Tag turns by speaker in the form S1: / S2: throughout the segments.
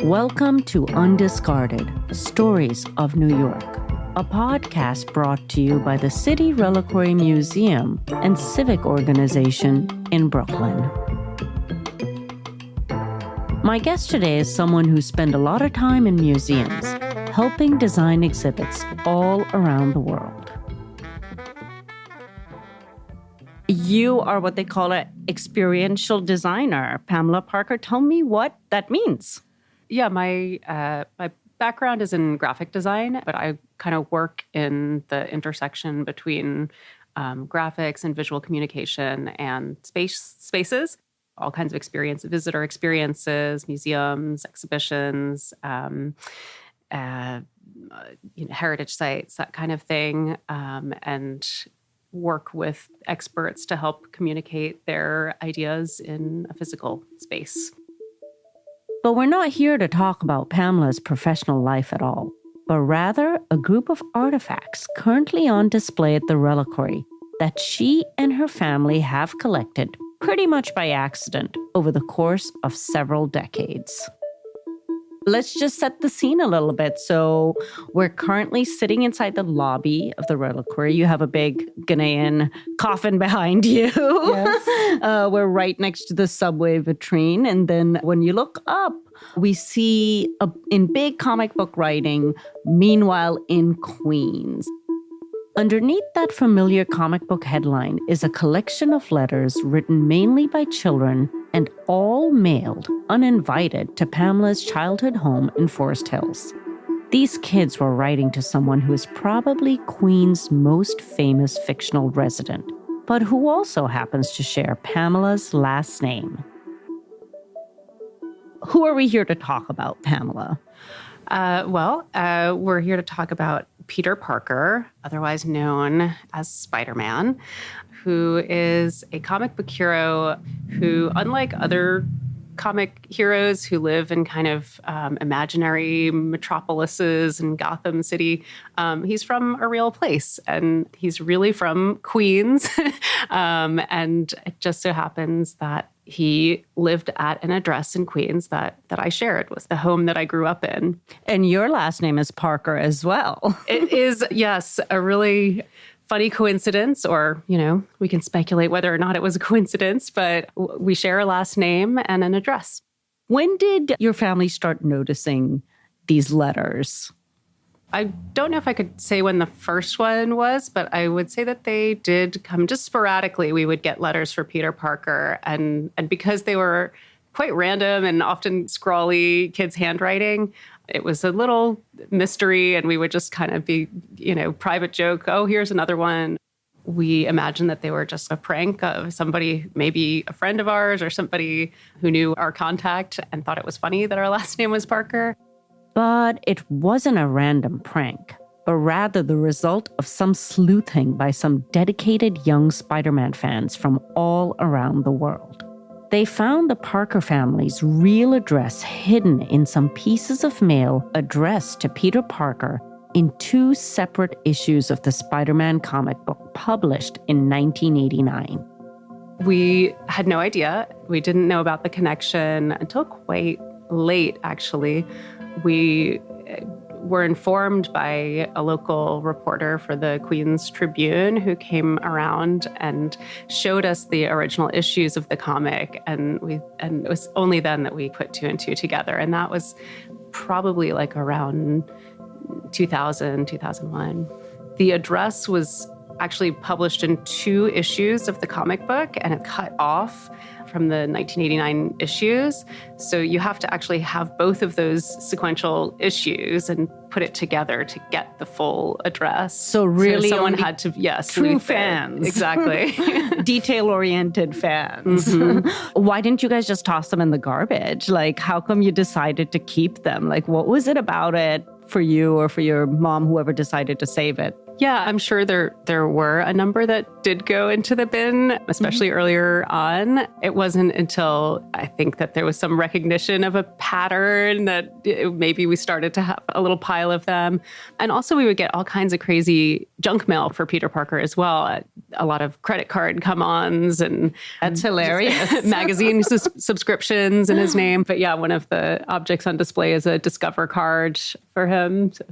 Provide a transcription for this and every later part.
S1: Welcome to Undiscarded, Stories of New York, a podcast brought to you by the City Reliquary Museum and Civic Organization in Brooklyn. My guest today is someone who spent a lot of time in museums, helping design exhibits all around the world. You are what they call an experiential designer. Pamela Parker, tell me what that means.
S2: Yeah, my background is in graphic design, but I kind of work in the intersection between graphics and visual communication and spaces, all kinds of visitor experiences, museums, exhibitions, heritage sites, that kind of thing, and work with experts to help communicate their ideas in a physical space.
S1: But we're not here to talk about Pamela's professional life at all, but rather a group of artifacts currently on display at the Reliquary that she and her family have collected pretty much by accident over the course of several decades. Let's just set the scene a little bit. So we're currently sitting inside the lobby of the Reliquary. You have a big Ghanaian coffin behind you. Yes. We're right next to the subway vitrine. And then when you look up, we see in big comic book writing, "Meanwhile in Queens." Underneath that familiar comic book headline is a collection of letters written mainly by children and all mailed, uninvited, to Pamela's childhood home in Forest Hills. These kids were writing to someone who is probably Queens' most famous fictional resident, but who also happens to share Pamela's last name. Who are we here to talk about, Pamela?
S2: We're here to talk about Peter Parker, otherwise known as Spider-Man, who is a comic book hero who, unlike other comic heroes who live in kind of imaginary metropolises in Gotham City, he's from a real place, and he's really from Queens. And it just so happens that he lived at an address in Queens that I shared, was the home that I grew up in.
S1: And your last name is Parker as well.
S2: It is, yes, a really funny coincidence, or, we can speculate whether or not it was a coincidence, but we share a last name and an address.
S1: When did your family start noticing these letters?
S2: I don't know if I could say when the first one was, but I would say that they did come just sporadically. We would get letters for Peter Parker, and because they were quite random and often scrawly kids' handwriting, it was a little mystery, and we would just kind of be, private joke, oh, here's another one. We imagined that they were just a prank of somebody, maybe a friend of ours or somebody who knew our contact and thought it was funny that our last name was Parker.
S1: But it wasn't a random prank, but rather the result of some sleuthing by some dedicated young Spider-Man fans from all around the world. They found the Parker family's real address hidden in some pieces of mail addressed to Peter Parker in 2 separate issues of the Spider-Man comic book published in 1989.
S2: We had no idea. We didn't know about the connection until quite late, actually. We were informed by a local reporter for the Queens Tribune who came around and showed us the original issues of the comic. And it was only then that we put 2 and 2 together. And that was probably like around 2000, 2001. The address was actually published in 2 issues of the comic book, and it cut off from the 1989 issues. So you have to actually have both of those sequential issues and put it together to get the full address.
S1: So really
S2: someone had to, yes.
S1: True fans.
S2: Exactly.
S1: Detail-oriented fans. Mm-hmm. Why didn't you guys just toss them in the garbage? Like, how come you decided to keep them? Like, what was it about it for you or for your mom, whoever decided to save it?
S2: Yeah, I'm sure there were a number that did go into the bin, especially earlier on. It wasn't until I think that there was some recognition of a pattern that maybe we started to have a little pile of them. And also we would get all kinds of crazy junk mail for Peter Parker as well. A lot of credit card come-ons and
S1: That's hilarious.
S2: magazine subscriptions in his name. But yeah, one of the objects on display is a Discover card for him. So.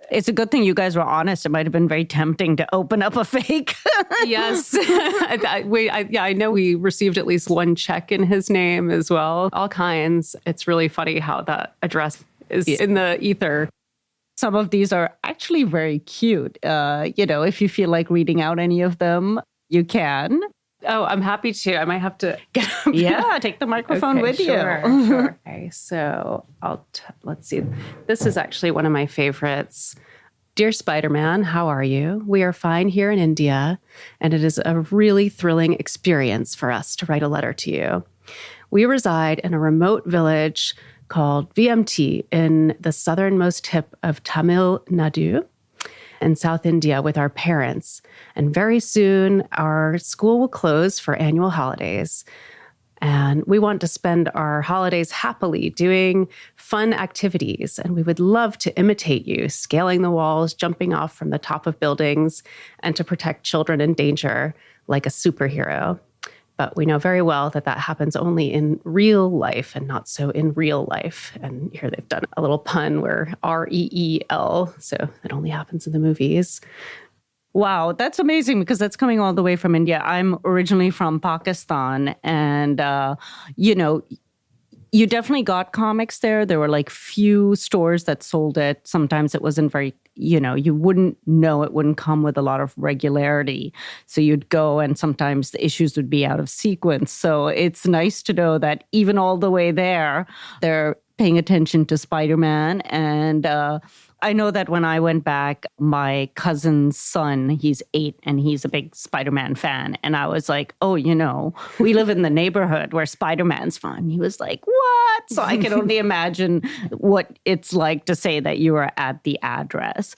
S1: It's a good thing you guys were honest. It might have been very tempting to open up a fake.
S2: Yes. I know we received at least one check in his name as well. All kinds. It's really funny how that address is in the ether.
S1: Some of these are actually very cute. If you feel like reading out any of them, you can.
S2: Oh, I'm happy to. I might have to get
S1: take the microphone with
S2: sure,
S1: you.
S2: Sure. Okay, so let's see. This is actually one of my favorites. Dear Spider-Man, how are you? We are fine here in India, and it is a really thrilling experience for us to write a letter to you. We reside in a remote village called VMT in the southernmost tip of Tamil Nadu in South India with our parents. And very soon, our school will close for annual holidays. And we want to spend our holidays happily doing fun activities. And we would love to imitate you, scaling the walls, jumping off from the top of buildings, and to protect children in danger like a superhero. But we know very well that that happens only in real life and not so in real life. And here they've done a little pun where REEL, so it only happens in the movies.
S1: Wow, that's amazing because that's coming all the way from India. I'm originally from Pakistan and, you definitely got comics there. There were like few stores that sold it. Sometimes it wasn't very, you wouldn't know, it wouldn't come with a lot of regularity. So you'd go and sometimes the issues would be out of sequence. So it's nice to know that even all the way there, they're paying attention to Spider-Man. And I know that when I went back, my cousin's son, he's 8 and he's a big Spider-Man fan. And I was like, we live in the neighborhood where Spider-Man's fun. He was like, what? So I can only imagine what it's like to say that you were at the address.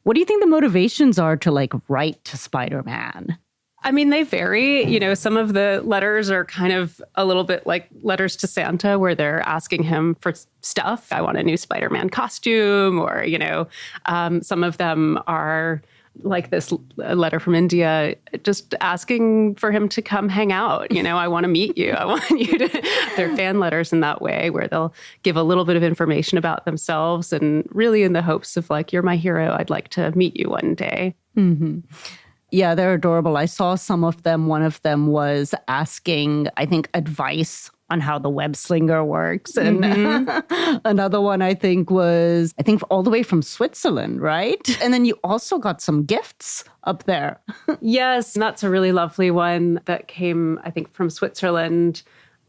S1: What do you think the motivations are to write to Spider-Man?
S2: I mean, they vary. Some of the letters are kind of a little bit like letters to Santa where they're asking him for stuff. I want a new Spider-Man costume or, some of them are like this letter from India, just asking for him to come hang out. I want to meet you. I want you to, they're fan letters in that way where they'll give a little bit of information about themselves and really in the hopes of you're my hero. I'd like to meet you one day.
S1: Mm-hmm. Yeah, they're adorable. I saw some of them. One of them was asking, I think, advice on how the web slinger works. And another one, I think, was, all the way from Switzerland, right? And then you also got some gifts up there.
S2: Yes, that's a really lovely one that came, I think, from Switzerland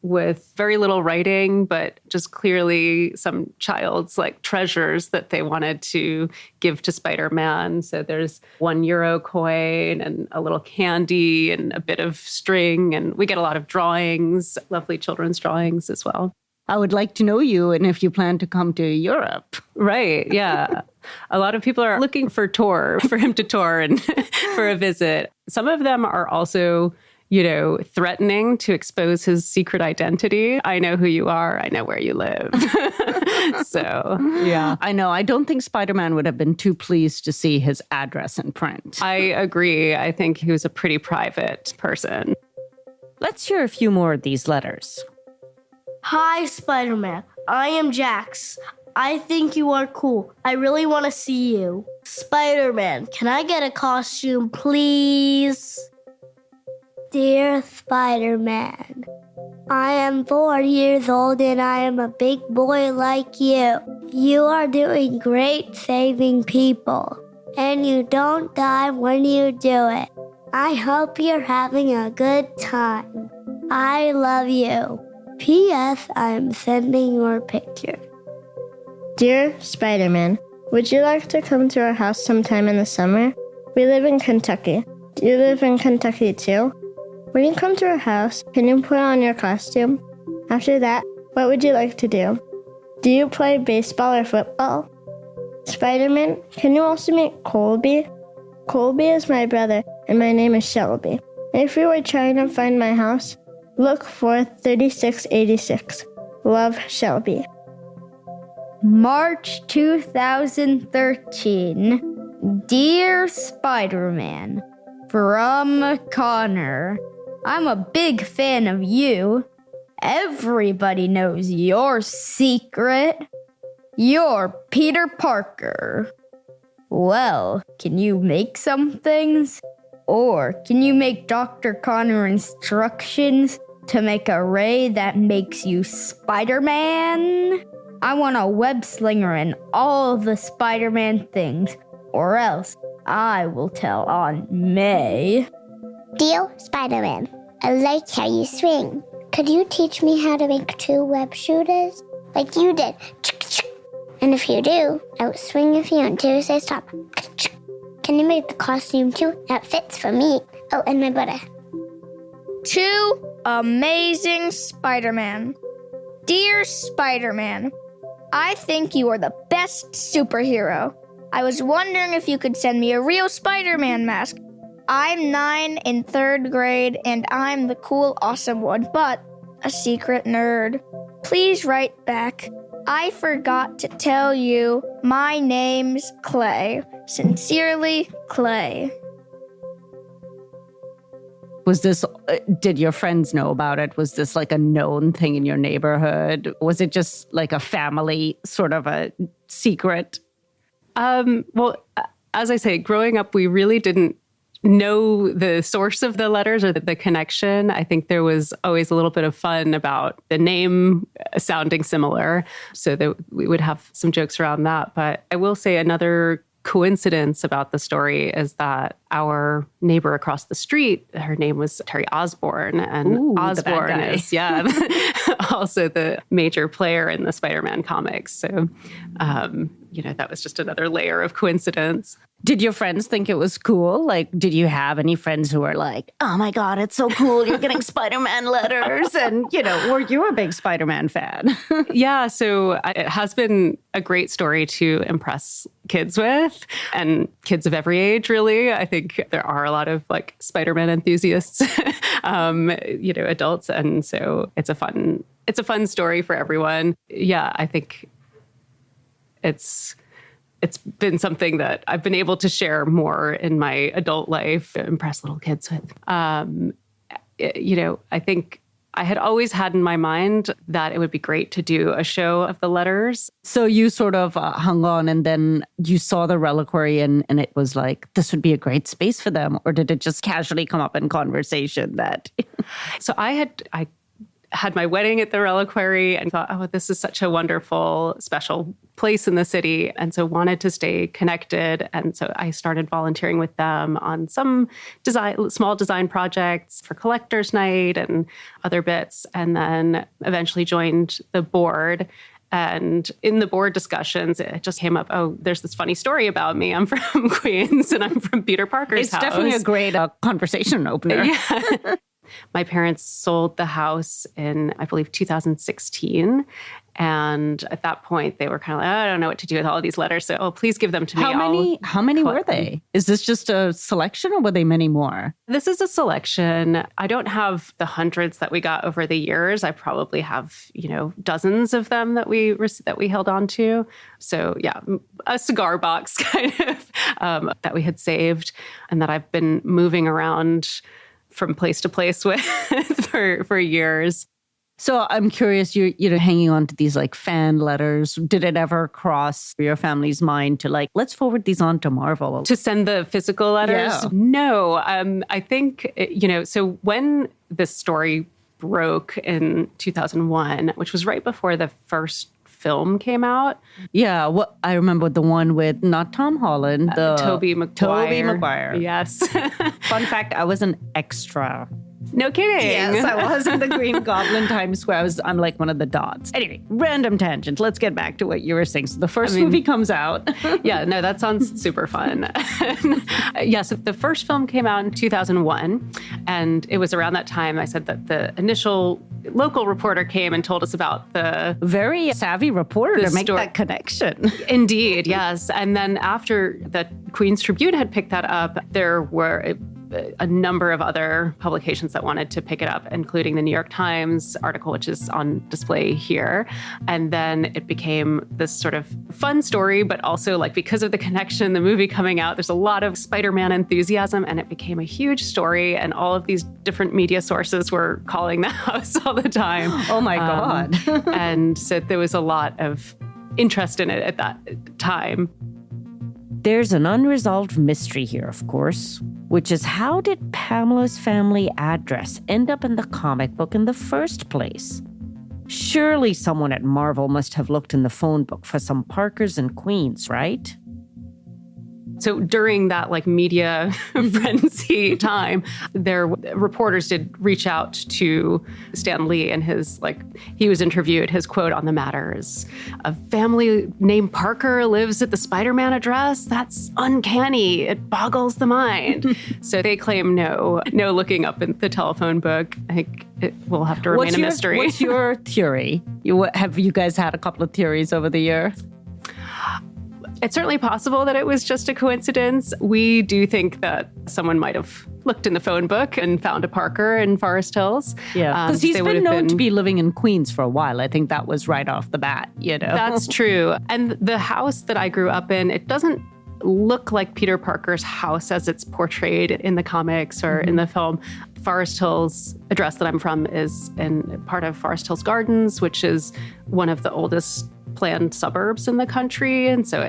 S2: with very little writing, but just clearly some child's treasures that they wanted to give to Spider-Man. So there's €1 coin and a little candy and a bit of string. And we get a lot of drawings, lovely children's drawings as well.
S1: I would like to know you and if you plan to come to Europe.
S2: Right, yeah. A lot of people are looking for him to tour and for a visit. Some of them are also threatening to expose his secret identity. I know who you are. I know where you live. So, yeah.
S1: I know. I don't think Spider-Man would have been too pleased to see his address in print.
S2: I agree. I think he was a pretty private person.
S1: Let's hear a few more of these letters.
S3: Hi, Spider-Man. I am Jax. I think you are cool. I really want to see you. Spider-Man, can I get a costume, please?
S4: Dear Spider-Man, I am 4 years old and I am a big boy like you. You are doing great saving people, and you don't die when you do it. I hope you're having a good time. I love you. P.S. I am sending your picture.
S5: Dear Spider-Man, would you like to come to our house sometime in the summer? We live in Kentucky. Do you live in Kentucky too? When you come to our house, can you put on your costume? After that, what would you like to do? Do you play baseball or football? Spider-Man, can you also meet Colby? Colby is my brother, and my name is Shelby. If you were trying to find my house, look for 3686. Love, Shelby.
S6: March 2013. Dear Spider-Man, from Connor. I'm a big fan of you. Everybody knows your secret. You're Peter Parker. Well, can you make some things? Or can you make Dr. Connor instructions to make a ray that makes you Spider-Man? I want a web slinger and all the Spider-Man things, or else I will tell Aunt May.
S4: Dear Spider-Man, I like how you swing. Could you teach me how to make 2 web shooters? Like you did. And if you do, I will swing if you want to say stop. Can you make the costume too? That fits for me. Oh, and my butter.
S7: To Amazing Spider-Man. Dear Spider-Man, I think you are the best superhero. I was wondering if you could send me a real Spider-Man mask. I'm 9 in 3rd grade, and I'm the cool, awesome one, but a secret nerd. Please write back. I forgot to tell you, my name's Clay. Sincerely, Clay.
S1: Was this, did your friends know about it? Was this like a known thing in your neighborhood? Was it just like a family sort of a secret?
S2: Well, as I say, growing up, we really didn't know the source of the letters or the connection. I think there was always a little bit of fun about the name sounding similar, so that we would have some jokes around that. But I will say another coincidence about the story is that our neighbor across the street, her name was Terry Osborne, and
S1: Ooh,
S2: Osborne is also the major player in the Spider-Man comics. So, that was just another layer of coincidence.
S1: Did your friends think it was cool? Like, did you have any friends who were like, oh my God, it's so cool, you're getting Spider-Man letters? And, were you a big Spider-Man fan?
S2: Yeah, so it has been a great story to impress kids with, and kids of every age, really. I think there are a lot of like Spider-Man enthusiasts, adults. And so it's a fun story for everyone. Yeah, I think it's been something that I've been able to share more in my adult life, impress little kids with. I think I had always had in my mind that it would be great to do a show of the letters.
S1: So you sort of hung on, and then you saw the Reliquary and it was like, this would be a great space for them? Or did it just casually come up in conversation that...
S2: So I had my wedding at the Reliquary and thought, oh, this is such a wonderful, special place in the city. And so wanted to stay connected. And so I started volunteering with them on some small design projects for collector's night and other bits. And then eventually joined the board. And in the board discussions, it just came up, oh, there's this funny story about me. I'm from Queens and I'm from Peter Parker's house.
S1: It's definitely a great conversation opener.
S2: Yeah. My parents sold the house in, I believe, 2016. And at that point, they were kind of like, I don't know what to do with all of these letters. So, please give them to me.
S1: How many were they? Is this just a selection or were they many more?
S2: This is a selection. I don't have the hundreds that we got over the years. I probably have, dozens of them that we held on to. So yeah, a cigar box kind of that we had saved and that I've been moving around from place to place with for years.
S1: So I'm curious, you're hanging on to these like fan letters. Did it ever cross your family's mind to like, let's forward these on to Marvel?
S2: To send the physical letters?
S1: Yeah.
S2: No. I think, so when this story broke in 2001, which was right before the first film came out.
S1: Yeah, I remember the one with not Tom Holland, the
S2: Tobey Maguire.
S1: Tobey Maguire.
S2: Yes.
S1: Fun fact, I was an extra
S2: No kidding.
S1: Yes, I was in the Green Goblin Times Square. I'm like one of the dots. Anyway, random tangent. Let's get back to what you were saying. So the first movie comes out.
S2: Yeah, no, that sounds super fun. Yeah, so the first film came out in 2001, and it was around that time I said that the initial local reporter came and told us about the
S1: very savvy reporter to make that connection.
S2: Indeed, yes. And then after the Queen's Tribune had picked that up, there were a number of other publications that wanted to pick it up, including the New York Times article, which is on display here. And then it became this sort of fun story, but also like because of the connection, the movie coming out, there's a lot of Spider-Man enthusiasm, and it became a huge story. And all of these different media sources were calling the house all the time.
S1: Oh my God.
S2: And so there was a lot of interest in it at that time.
S1: There's an unresolved mystery here, of course, which is how did Pamela's family address end up in the comic book in the first place? Surely someone at Marvel must have looked in the phone book for some Parkers and Queens, right?
S2: So during that like media frenzy time, reporters did reach out to Stan Lee, and he was interviewed. His quote on the matter is, "A family named Parker lives at the Spider-Man address? That's uncanny. It boggles the mind." So they claim no looking up in the telephone book. I think it will have to remain a mystery.
S1: What's your theory? Have you guys had a couple of theories over the years?
S2: It's certainly possible that it was just a coincidence. We do think that someone might have looked in the phone book and found a Parker in Forest Hills.
S1: Yeah, because he's been known to be living in Queens for a while. I think that was right off the bat,
S2: That's true. And the house that I grew up in, it doesn't look like Peter Parker's house as it's portrayed in the comics or in the film. Forest Hills address that I'm from is in part of Forest Hills Gardens, which is one of the oldest planned suburbs in the country. And so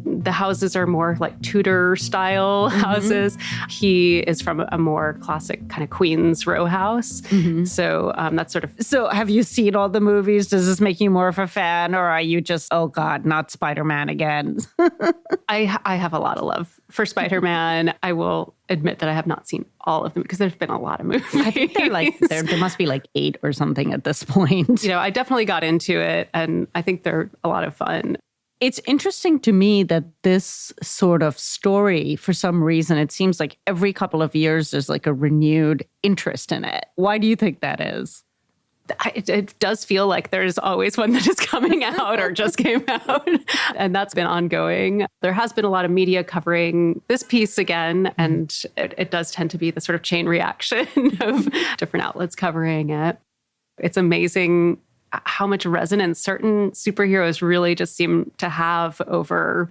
S2: the houses are more like Tudor style houses. He is from a more classic kind of Queens row house. So that's sort of...
S1: So have you seen all the movies? Does this make you more of a fan, or are you just, oh God, not Spider-Man again?
S2: I have a lot of love for Spider-Man. I will admit that I have not seen all of them because there's been a lot of movies.
S1: I think there must be like 8 or something at this point.
S2: I definitely got into it, and I think they're a lot of fun.
S1: It's interesting to me that this sort of story, for some reason, it seems like every couple of years there's like a renewed interest in it. Why do you think that is?
S2: It does feel like there's always one that is coming out or just came out. And that's been ongoing. There has been a lot of media covering this piece again. And it does tend to be the sort of chain reaction of different outlets covering it. It's amazing how much resonance certain superheroes really just seem to have over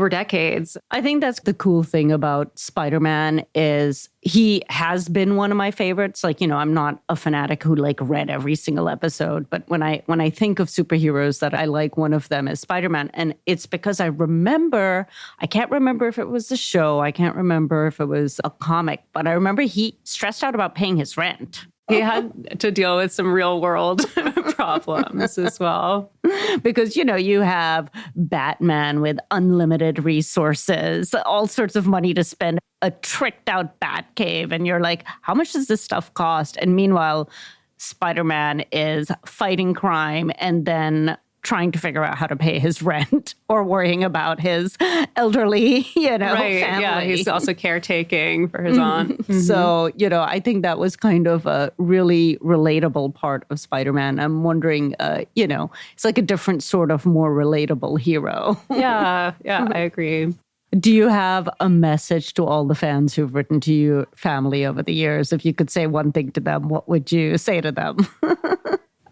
S2: decades.
S1: I think that's the cool thing about Spider-Man is he has been one of my favorites. I'm not a fanatic who read every single episode, but when I think of superheroes that I like, one of them is Spider-Man. And it's because I can't remember if it was a show, I can't remember if it was a comic, but I remember he stressed out about paying his rent.
S2: He had to deal with some real world problems as well.
S1: Because, you have Batman with unlimited resources, all sorts of money to spend, a tricked out Batcave. And you're like, how much does this stuff cost? And meanwhile, Spider-Man is fighting crime and then trying to figure out how to pay his rent or worrying about his elderly, family.
S2: Yeah, he's also caretaking for his aunt.
S1: So, I think that was kind of a really relatable part of Spider-Man. I'm wondering, it's like a different sort of more relatable hero.
S2: Yeah, I agree.
S1: Do you have a message to all the fans who've written to your family over the years? If you could say one thing to them, what would you say to them?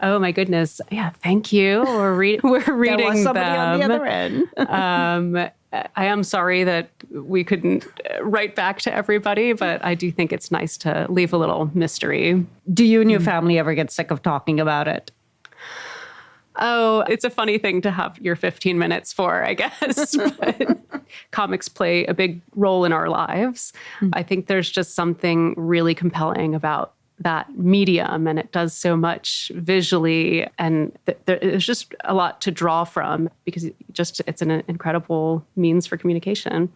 S2: Oh my goodness. Yeah, thank you. We're reading
S1: there was somebody
S2: them.
S1: on the other end.
S2: I am sorry that we couldn't write back to everybody, but I do think it's nice to leave a little mystery.
S1: Do you and your family ever get sick of talking about it?
S2: Oh, it's a funny thing to have your 15 minutes for, I guess. But comics play a big role in our lives. I think there's just something really compelling about that medium, and it does so much visually, and there's just a lot to draw from because it's an incredible means for communication.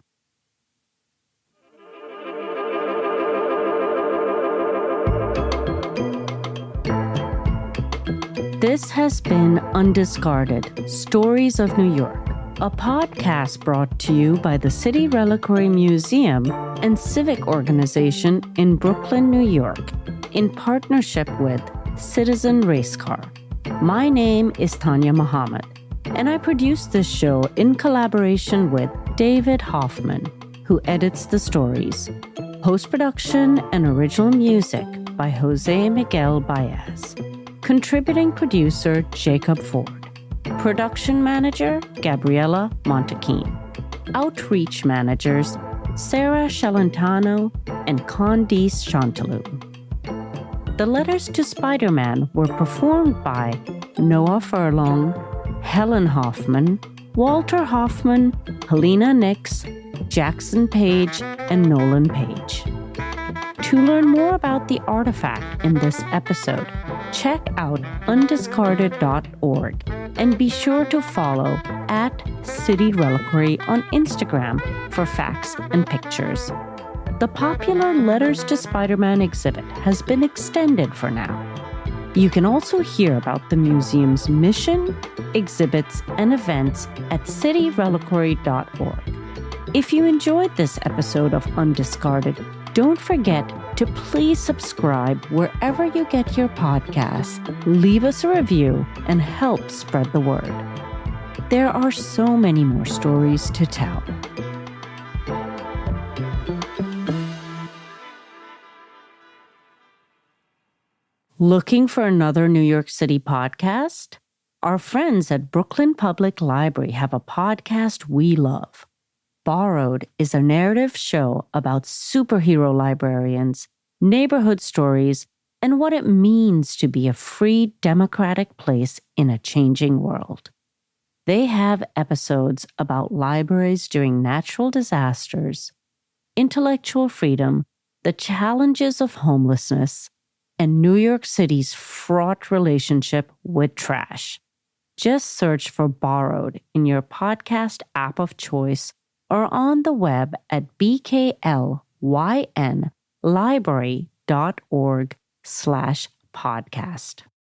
S1: This has been Undiscarded, Stories of New York, a podcast brought to you by the City Reliquary Museum and Civic Organization in Brooklyn, New York, in partnership with Citizen Racecar. My name is Tania Muhammad, and I produce this show in collaboration with David Hoffman, who edits the stories. Post-production and original music by Jose Miguel Baez. Contributing producer Jacob Ford. Production manager Gabriela Montequin. Outreach managers Sarah Shalentano and Candice Chantalou. The letters to Spider-Man were performed by Noah Furlong, Helen Hoffman, Walter Hoffman, Helena Nix, Jackson Page, and Nolan Page. To learn more about the artifact in this episode, check out undiscarded.org and be sure to follow @City Reliquary on Instagram for facts and pictures. The popular Letters to Spider-Man exhibit has been extended for now. You can also hear about the museum's mission, exhibits, and events at cityreliquary.org. If you enjoyed this episode of Undiscarded, don't forget to please subscribe wherever you get your podcasts, leave us a review, and help spread the word. There are so many more stories to tell. Looking for another New York City podcast? Our friends at Brooklyn Public Library have a podcast we love. Borrowed is a narrative show about superhero librarians, neighborhood stories, and what it means to be a free, democratic place in a changing world. They have episodes about libraries during natural disasters, intellectual freedom, the challenges of homelessness, and New York City's fraught relationship with trash. Just search for Borrowed in your podcast app of choice or on the web at bklynlibrary.org/podcast.